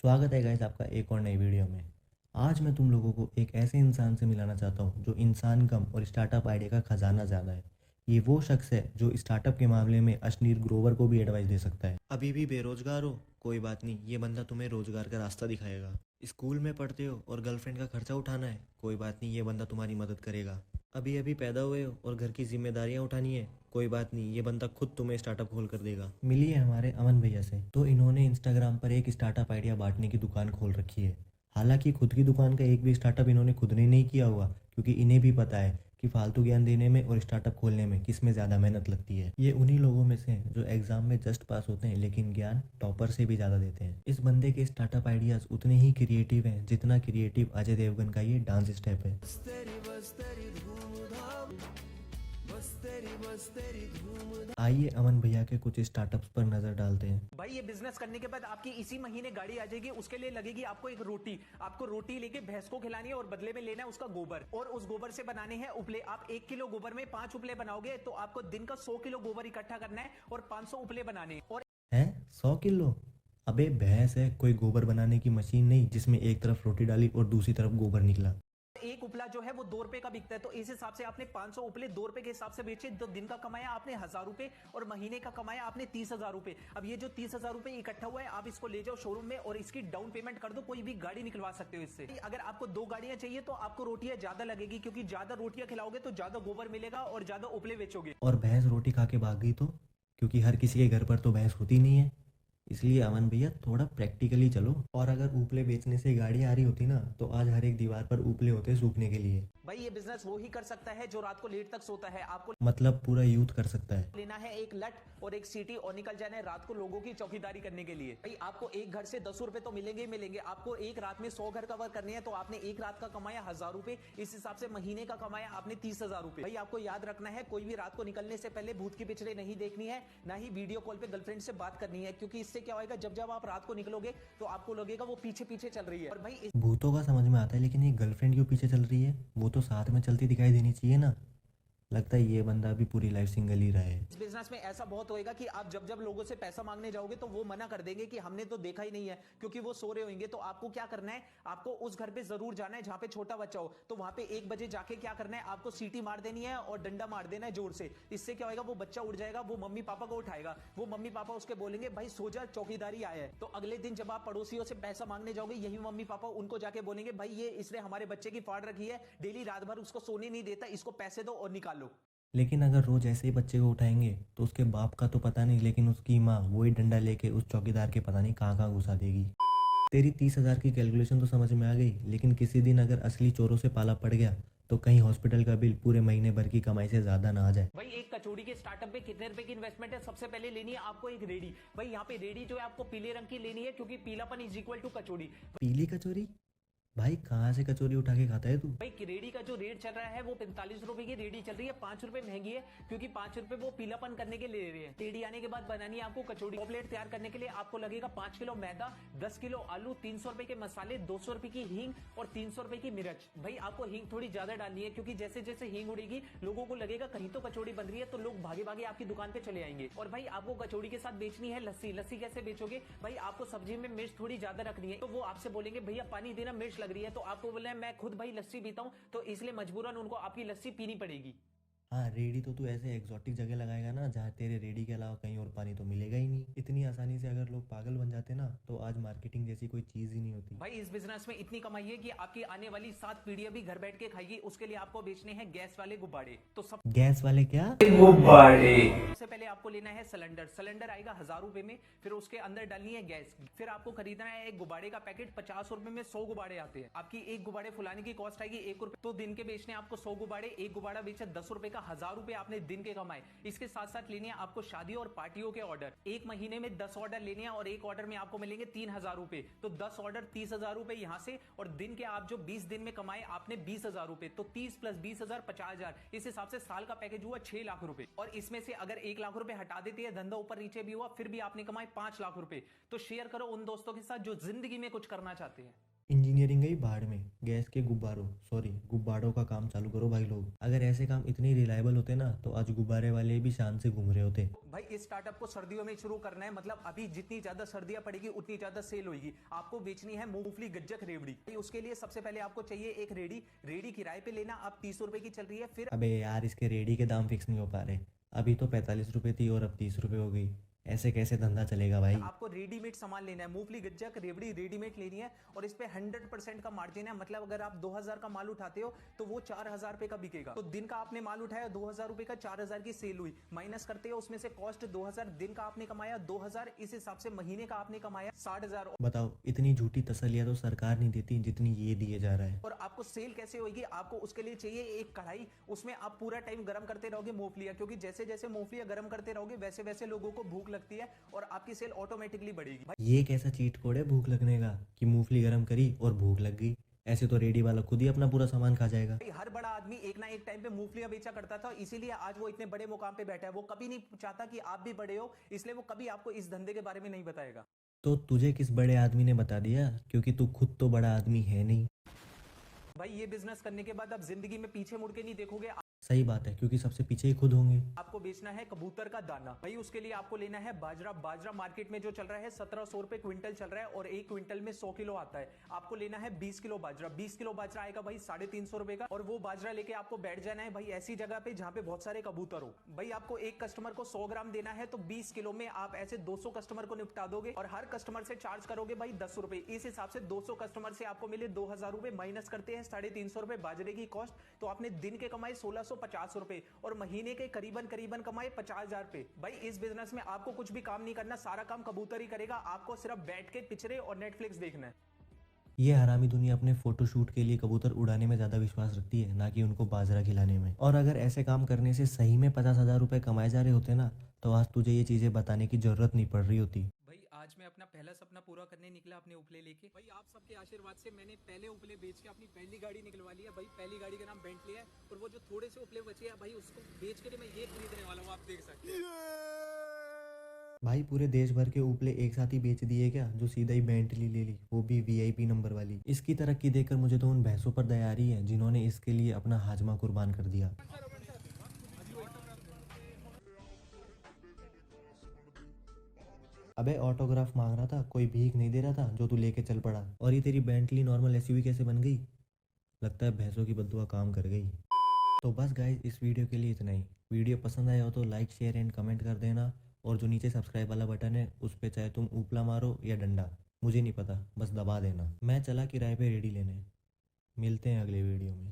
स्वागत है गाइस आपका एक और नई वीडियो में। आज मैं तुम लोगों को एक ऐसे इंसान से मिलाना चाहता हूँ जो इंसान कम और स्टार्टअप आइडिया का खजाना ज़्यादा है। ये वो शख्स है जो स्टार्टअप के मामले में अशनीर ग्रोवर को भी एडवाइस दे सकता है। अभी भी बेरोजगार हो, कोई बात नहीं, ये बंदा तुम्हें रोजगार का रास्ता दिखाएगा। स्कूल में पढ़ते हो और गर्लफ्रेंड का खर्चा उठाना है, कोई बात नहीं, ये बंदा तुम्हारी मदद करेगा। अभी अभी पैदा हुए हो और घर की जिम्मेदारियां उठानी है, कोई बात नहीं, ये बंदा खुद तुम्हें स्टार्टअप खोल कर देगा। मिलिए हमारे अमन भैया से। तो इन्होंने इंस्टाग्राम पर एक स्टार्टअप आइडिया बांटने की दुकान खोल रखी है। हालांकि खुद की दुकान का एक भी स्टार्टअप इन्होंने खुद ने नहीं किया हुआ, क्योंकि इन्हें भी पता है कि फालतू ज्ञान देने में और स्टार्टअप खोलने में किस में ज़्यादा मेहनत लगती है। ये उन्हीं लोगों में से हैं जो एग्जाम में जस्ट पास होते हैं लेकिन ज्ञान टॉपर से भी ज़्यादा देते हैं। इस बंदे के स्टार्टअप आइडियाज़ उतने ही क्रिएटिव हैं जितना क्रिएटिव अजय देवगन का ये डांस स्टेप है। आइए अमन भैया के कुछ स्टार्टअप्स पर नजर डालते हैं। भाई ये बिजनेस करने के बाद आपकी इसी महीने गाड़ी आ जाएगी, उसके लिए लगेगी आपको एक रोटी। आपको रोटी लेके भैंस को खिलानी है और बदले में लेना है उसका गोबर, और उस गोबर से बनाने हैं उपले। आप 1 किलो गोबर में 5 उपले बनाओगे तो आपको दिन का 100 किलो गोबर इकट्ठा करना है और 500 उपले बनाने हैं। और हैं 100 किलो? अबे भैंस है, कोई गोबर बनाने की मशीन नहीं जिसमें एक तरफ रोटी डाली और दूसरी तरफ गोबर निकला। एक उपला जो है वो 2 रुपए का बिकता है, तो इस हिसाब से आपने 500 उपले 2 रुपए के हिसाब से बेचे, तो दिन का कमाया आपने 1000 रुपए और महीने का कमाया आपने 30,000 रुपए। अब ये जो 30,000 रुपए इकट्ठा हुआ है, आप इसको ले जाओ शोरूम में और इसकी डाउन पेमेंट कर दो, कोई भी गाड़ी निकलवा सकते हो इससे। अगर आपको 2 गाड़ियां चाहिए तो आपको रोटियां ज्यादा लगेगी, क्योंकि ज्यादा रोटियां खिलाओगे तो ज्यादा गोबर मिलेगा और ज्यादा उपले बेचोगे। और भैंस रोटी खा के भाग गई तो? क्योंकि हर किसी के घर पर तो भैंस होती नहीं है। इसलिए अमन भैया थोड़ा प्रैक्टिकली चलो। और अगर उपले बेचने से गाड़ी आ रही होती ना तो आज हर एक दीवार पर उपले होते सूखने के लिए। भाई ये बिजनेस वो ही कर सकता है जो रात को लेट तक सोता है। आपको मतलब पूरा यूथ कर सकता है। लेना है एक लट और एक सीटी और निकल जाना है रात को लोगों की चौकीदारी करने के लिए। भाई आपको एक घर से 10 रुपए तो मिलेंगे ही मिलेंगे। आपको एक रात में 100 घर कवर करने हैं, तो आपने एक रात का कमाया 1000 रुपए, इस हिसाब से महीने का कमाया आपने 30,000 रुपए। भाई आपको याद रखना है, कोई भी रात को निकलने से पहले भूत की पिक्चरें नहीं देखनी है, ना ही वीडियो कॉल पे गर्लफ्रेंड से बात करनी है, क्योंकि इससे क्या होगा, जब जब आप रात को निकलोगे तो आपको लगेगा वो पीछे पीछे चल रही है। और भाई भूतों का समझ में आता है, लेकिन ये गर्लफ्रेंड क्यों पीछे चल रही है? वो तो साथ में चलती दिखाई देनी चाहिए ना। लगता है ये बंदा भी पूरी लाइफ सिंगल ही रहा है। इस बिजनेस में ऐसा बहुत होएगा कि आप जब जब लोगों से पैसा मांगने जाओगे तो वो मना कर देंगे कि हमने तो देखा ही नहीं है, क्योंकि वो सो रहे होंगे। तो आपको क्या करना है, आपको उस घर पे जरूर जाना है जहां पे छोटा बच्चा हो, तो वहां पे 1 बजे जाके क्या करना है, आपको सीटी मार देनी है और डंडा मार देना है जोर से। इससे क्या होगा, वो बच्चा उठ जाएगा, वो मम्मी पापा को उठाएगा, वो मम्मी पापा उसके बोलेंगे भाई सो जा, चौकीदारी आया है। तो अगले दिन जब आप पड़ोसियों से पैसा मांगने जाओगे, यही मम्मी पापा उनको जाके बोलेंगे भाई ये इसने हमारे बच्चे की फाड़ रखी है, डेली रात भर उसको सोने नहीं देता, इसको पैसे दो और निकालो। लेकिन अगर रोज ऐसे ही बच्चे को उठाएंगे तो उसके बाप का तो पता नहीं, लेकिन उसकी माँ वही डंडा लेके उस चौकीदार के पता नहीं कहाँ कहाँ घुसा देगी। तेरी 30,000 की कैलकुलेशन तो समझ में आ गई, लेकिन किसी दिन अगर असली चोरों से पाला पड़ गया तो कहीं हॉस्पिटल का बिल पूरे महीने भर की कमाई से ज्यादा ना आ जाए। भाई एक कचौड़ी के स्टार्टअप पे कितने रुपए की इन्वेस्टमेंट है? सबसे पहले लेनी है आपको एक रेडी। भाई यहाँ पे रेडी जो है आपको पीले रंग की लेनी है, क्योंकि पीलापन इज इक्वल टू कचौड़ी। पीली कचौरी? भाई कहाँ से कचौरी उठा के खाता है तू? भाई की रेडी का जो रेट चल रहा है वो 45 रुपए की रेडी चल रही है। 5 रुपए महंगी है, क्योंकि 5 रुपए वो पीलापन करने के लिए ले रहे हैं। रेडी आने के बाद बनानी है आपको कचौड़ी। प्लेट तैयार करने के लिए आपको लगेगा 5 किलो मैदा, 10 किलो आलू, 300 रुपए के मसाले, 200 रुपए की हींग और 300 रुपए की मिर्च। भाई आपको हींग थोड़ी ज्यादा डालनी है, क्योंकि जैसे जैसे हींग उड़ेगी लोगों को लगेगा कहीं तो कचौड़ी बन रही है, तो लोग भागे भागे आपकी दुकान पे चले आएंगे। और भाई आपको कचौड़ी के साथ बेचनी है लस्सी। लस्सी कैसे बेचोगे? भाई आपको सब्जी में मिर्च थोड़ी ज्यादा रखनी है, तो वो आपसे बोलेंगे भैया पानी देना, मिर्च लग रही है, तो आपको मैं खुद भाई लस्सी पीता हूं, तो इसलिए मजबूरन उनको आपकी लस्सी पीनी पड़ेगी। हाँ, रेडी तो तू ऐसे एक्सोटिक जगह लगाएगा ना जहाँ तेरे रेडी के अलावा कहीं और पानी तो मिलेगा ही नहीं। इतनी आसानी से अगर लोग पागल बन जाते ना तो आज मार्केटिंग जैसी कोई चीज ही नहीं होती। भाई इस बिजनेस में इतनी कमाई है कि आपकी आने वाली 7 पीढ़ियां भी घर बैठ के खाएगी। उसके लिए आपको बेचने हैं गैस वाले गुब्बारे। तो गैस वाले क्या? सबसे पहले आपको लेना है सिलेंडर। सिलेंडर आएगा 1000 रुपए में, फिर उसके अंदर डालनी है गैस। फिर आपको खरीदना है एक गुब्बारे का पैकेट। 50 रुपए में 100 गुब्बारे आते हैं। आपकी एक गुब्बारे फुलाने की कॉस्ट आएगी 1 रुपए। तो दिन के बेचने आपको 100 गुब्बारे, एक गुब्बारा बेचा 10 रुपए का, 1000 रुपए आपने दिन के कमाए। इसके साथ साथ लेने हैं आपको शादी और पार्टियों के ऑर्डर। एक महीने में 10 ऑर्डर लेने हैं और एक ऑर्डर में आपको मिलेंगे 3000 रुपए। तो 10 ऑर्डर 30,000 रुपए यहाँ से, और दिन के आप जो 20 दिन में कमाए आपने 20,000 रुपए, तो 30 प्लस 20,000 50,000। इस हिसाब से साल का पैकेज हुआ 6 लाख रुपए। और इसमें से अगर 1 लाख रुपए हटा देते हैं, धंधा ऊपर नीचे भी हुआ, फिर भी आपने कमाए 5 लाख रुपए। तो शेयर करो उन दोस्तों के साथ जो जिंदगी में कुछ करना चाहते हैं। इंजीनियरिंग गई भाड़ में, गैस के गुब्बारों का काम चालू करो भाई लोग। अगर ऐसे काम इतने रिलायबल होते ना तो आज गुब्बारे वाले भी शान से घूम रहे होते। भाई इस स्टार्टअप को सर्दियों में शुरू करना है, मतलब अभी जितनी ज्यादा सर्दियां पड़ेगी उतनी ज्यादा सेल होगी। आपको बेचनी है मूंगफली गज्जक रेवड़ी। भाई उसके लिए सबसे पहले आपको चाहिए एक रेडी किराए पे लेना। आप 30 रुपए की चल रही है। फिर अबे यार, इसके रेडी के दाम फिक्स नहीं हो पा रहे। अभी तो 45 रुपए थी और अब 30 रुपए हो गई। ऐसे कैसे धंधा चलेगा भाई। आपको रेडीमेड सामान लेना है, मूंगफली गज्जक रेवड़ी रेडीमेड लेनी है और इस पे 100% का मार्जिन है। मतलब अगर आप 2000 का माल उठाते हो तो वो 4000 रुपए का बिकेगा। तो दिन का आपने माल उठाया 2000 रुपए का, 4000 की सेल हुई, माइनस करते हो उसमें से कॉस्ट 2000, दिन का आपने कमाया 2000, इस हिसाब से महीने का आपने कमाया 60,000। बताओ, इतनी झूठी तसल्लियां तो सरकार नहीं देती जितनी ये दिए जा रहा है। और आपको सेल कैसे होगी? आपको उसके लिए चाहिए एक कढ़ाई, उसमें आप पूरा टाइम गर्म करते रहोगे मूंगफलियां, क्योंकि जैसे जैसे मूंगफलियां गर्म करते रहोगे वैसे वैसे लोगों को भूख लगती है और आपकी सेल ऑटोमेटिकली बढ़ेगी। भाई ये कैसा चीट कोड है भूख लगने का कि मूंगफली गर्म करी और भूख लग गई। ऐसे तो रेडी वाला खुद ही अपना पूरा सामान खा जाएगा। हर बड़ा आदमी एक ना एक टाइम पे मूंगफलियां बेचा करता था, इसीलिए आज वो इतने बड़े मुकाम पे बैठा है। वो कभी नहीं चाहता कि आप भी बड़े हो, इसलिए वो कभी आपको इस धंधे के बारे में नहीं बताएगा। तो तुझे किस बड़े आदमी ने बता दिया, क्योंकि तू खुद तो बड़ा आदमी है नहीं। भाई ये बिजनेस करने के बाद आप जिंदगी में पीछे मुड़ के नहीं देखोगे। सही बात है, क्योंकि सबसे पीछे ही खुद होंगे। आपको बेचना है कबूतर का दाना। भाई उसके लिए आपको लेना है बाजरा मार्केट में जो चल रहा है 1700 रुपए क्विंटल चल रहा है और एक क्विंटल में 100 किलो आता है। आपको लेना है 20 किलो बाजरा। 20 किलो बाजरा आएगा भाई 350 रुपए का। और वो बाजरा लेके आपको बैठ जाना है भाई ऐसी जगह पे जहां पे बहुत सारे कबूतर हो। भाई आपको एक कस्टमर को 100 ग्राम देना है तो 20 किलो में आप ऐसे 200 कस्टमर को निपटा दोगे और हर कस्टमर से चार्ज करोगे भाई 10 रुपए। इस हिसाब से 200 कस्टमर से आपको मिले 2000 रुपए, माइनस करते हैं 350 रुपए बाजरे की कॉस्ट, तो आपने दिन के कमाए 1650 रुपए और महीने के करीबन कमाए 50,000 रुपए। भाई इस बिजनेस में आपको कुछ भी काम नहीं करना, सारा काम कबूतर ही करेगा। आपको सिर्फ बैठ के पिक्चरें और नेटफ्लिक्स देखना है। ये हरामी दुनिया अपने फोटोशूट के लिए कबूतर उड़ाने में ज्यादा विश्वास रखती है, ना कि उनको बाजरा खिलाने में। और अगर ऐसे काम करने से सही में 50,000 रुपए कमाए जा रहे होते ना तो आज तुझे ये चीजें बताने की जरूरत नहीं पड़ रही होती। भाई आज मैं अपना पहला सपना पूरा करने निकला अपने उपले लेके। भाई आप सबके आशीर्वाद से मैंने पहले उपले बेच के अपनी पहली गाड़ी निकलवा ली है। भाई पहली गाड़ी का नाम बेंटली है और वो जो थोड़े से उपले बचे हैं भाई उसको बेच के मैं ये खरीदने वाला हूँ, आप देख सकते हैं। भाई पूरे देश भर के उपले एक साथ ही बेच दिए क्या, जो सीधा ही बेंटली ले ली, वो भी वीआईपी नंबर वाली। इसकी तरक्की देखकर मुझे तो उन भैंसों पर दया आ रही है जिन्होंने इसके लिए अपना हाजमा कुर्बान कर दिया। अबे ऑटोग्राफ मांग रहा था, कोई भीख नहीं दे रहा था जो तू लेके चल पड़ा। और ये तेरी बेंटली नॉर्मल एसयूवी कैसे बन गई? लगता है भैंसों की बद्दुआ काम कर गई। तो बस गाइज, इस वीडियो के लिए इतना ही। वीडियो पसंद आया हो तो लाइक शेयर एंड कमेंट कर देना और जो नीचे सब्सक्राइब वाला बटन है उस पर चाहे तुम ऊपला मारो या डंडा, मुझे नहीं पता, बस दबा देना। मैं चला किराए पे रेडी लेने। मिलते हैं अगले वीडियो में।